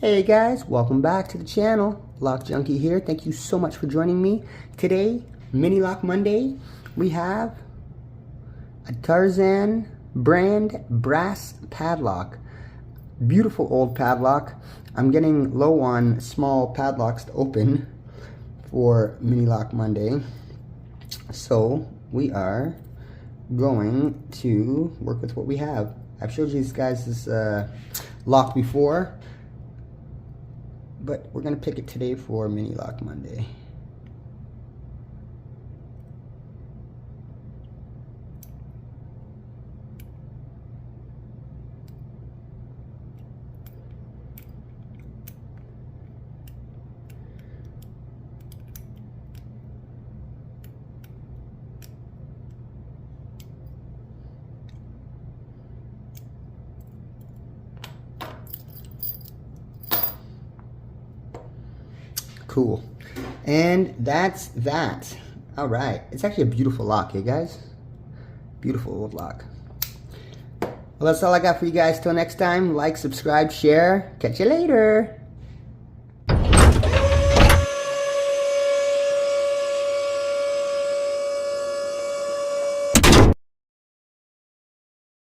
Hey guys, welcome back to the channel. Lock Junkie here. Thank you so much for joining me. Today, Mini Lock Monday, we have a Tarzan brand brass padlock. Beautiful old padlock. I'm getting low on small padlocks to open for Mini Lock Monday. So we are going to work with what we have. I've showed you guys this lock before, but we're going to pick it today for Mini Lock Monday. Cool. And that's that. All right. It's actually a beautiful lock, hey guys? Beautiful old lock. Well, that's all I got for you guys. Till next time, like, subscribe, share. Catch you later.